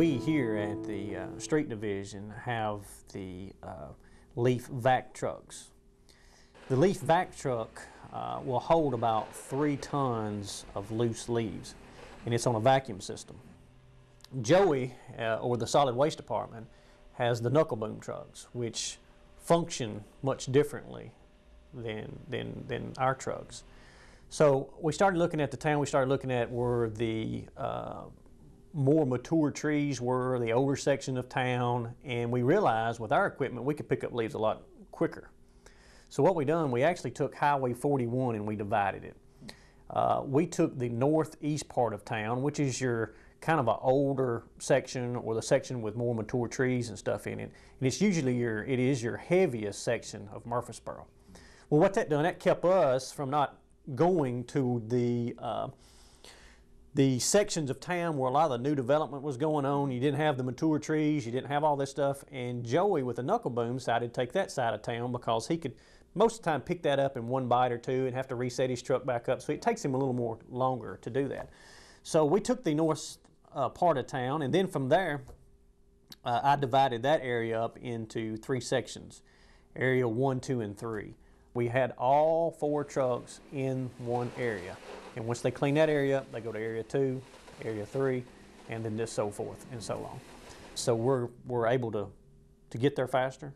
We here at the street division have the leaf vac trucks. The leaf vac truck will hold about 3 tons of loose leaves, and it's on a vacuum system. Joey, or the solid waste department, has the knuckle boom trucks, which function much differently than our trucks. So we started looking at the town. We started looking at where the more mature trees were, the older section of town, and we realized with our equipment we could pick up leaves a lot quicker. So what we done, we actually took Highway 41 and we divided it. We took the northeast part of town, which is your kind of an older section, or the section with more mature trees and stuff in it, and it's usually your heaviest section of Murfreesboro. Well, what that done, that kept us from not going to the sections of town where a lot of the new development was going on. You didn't have the mature trees, you didn't have all this stuff, and Joey with the knuckle boom decided to take that side of town because he could most of the time pick that up in one bite or two and have to reset his truck back up, so it takes him a little more longer to do that. So we took the north part of town, and then from there I divided that area up into 3 sections, area 1, 2, and 3. We had all 4 trucks in one area, and once they clean that area up, they go to area 2, area 3, and then just so forth and so on. So we're able to get there faster,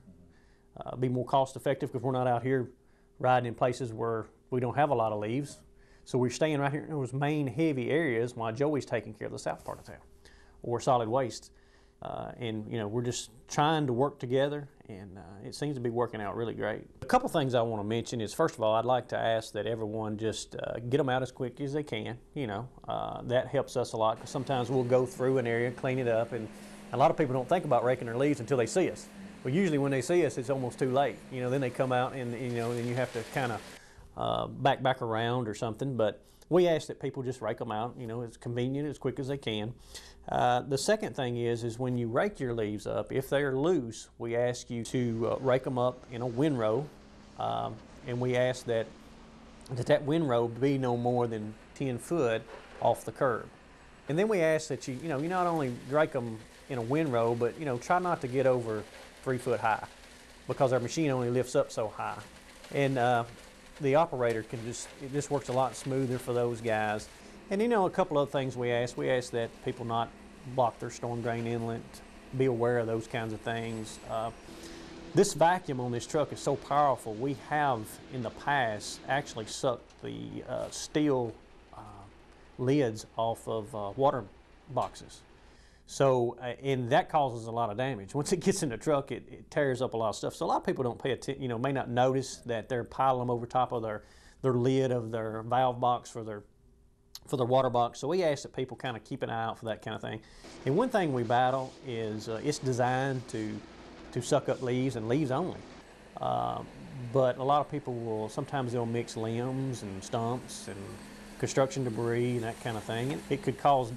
be more cost effective, because we're not out here riding in places where we don't have a lot of leaves. So we're staying right here in those main heavy areas while Joey's taking care of the south part of town, or solid waste. And you know, we're just trying to work together, and it seems to be working out really great. A couple things I want to mention is, first of all, I'd like to ask that everyone just get them out as quick as they can. You know, that helps us a lot, because sometimes we'll go through an area, clean it up, and a lot of people don't think about raking their leaves until they see us. But usually when they see us, it's almost too late. You know, then they come out and, you know, then you have to kind of back around or something. But we ask that people just rake them out, you know, as convenient, as quick as they can. The second thing is when you rake your leaves up, if they're loose, we ask you to rake them up in a windrow, and we ask that that windrow be no more than 10 foot off the curb. And then we ask that you not only rake them in a windrow, but you know, try not to get over 3 foot high, because our machine only lifts up so high. And the operator can it just works a lot smoother for those guys. And you know, a couple other things we ask that people not block their storm drain inlet, be aware of those kinds of things. This vacuum on this truck is so powerful, we have in the past actually sucked the steel lids off of water boxes. So, and that causes a lot of damage. Once it gets in the truck, it tears up a lot of stuff. So a lot of people don't pay attention, you know, may not notice that they're piling them over top of their lid of their valve box for their water box. So we ask that people kind of keep an eye out for that kind of thing. And one thing we battle is it's designed to suck up leaves and leaves only. But a lot of people sometimes they'll mix limbs and stumps and construction debris and that kind of thing. It could cause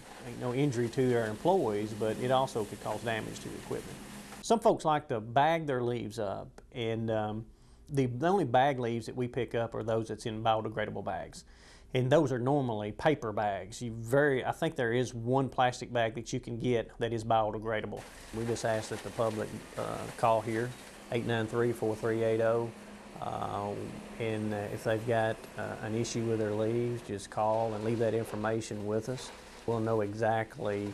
injury to their employees, but it also could cause damage to the equipment. Some folks like to bag their leaves up, and the only bag leaves that we pick up are those that's in biodegradable bags. And those are normally paper bags. I think there is one plastic bag that you can get that is biodegradable. We just ask that the public call here, 893-4380. And if they've got an issue with their leaves, just call and leave that information with us. We'll know exactly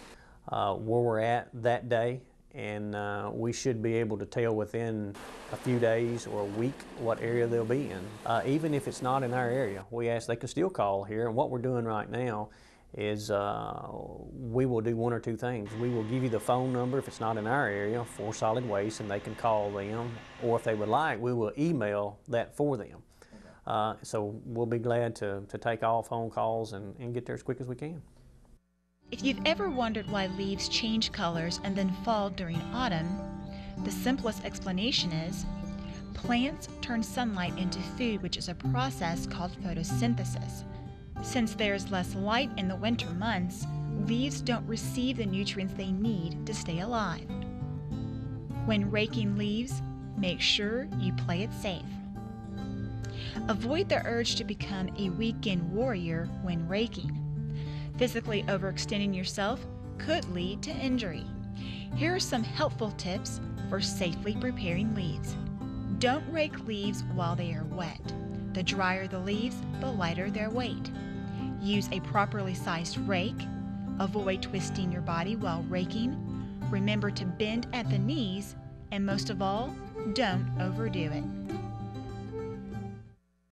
where we're at that day, and we should be able to tell within a few days or a week what area they'll be in. Even if it's not in our area, we ask they can still call here, and what we're doing right now is we will do one or two things. We will give you the phone number if it's not in our area for solid waste, and they can call them, or if they would like, we will email that for them. Okay. So we'll be glad to take all phone calls and get there as quick as we can. If you've ever wondered why leaves change colors and then fall during autumn, the simplest explanation is plants turn sunlight into food, which is a process called photosynthesis. Since there's less light in the winter months, leaves don't receive the nutrients they need to stay alive. When raking leaves, make sure you play it safe. Avoid the urge to become a weekend warrior when raking. Physically overextending yourself could lead to injury. Here are some helpful tips for safely preparing leaves. Don't rake leaves while they are wet. The drier the leaves, the lighter their weight. Use a properly sized rake. Avoid twisting your body while raking. Remember to bend at the knees, and most of all, don't overdo it.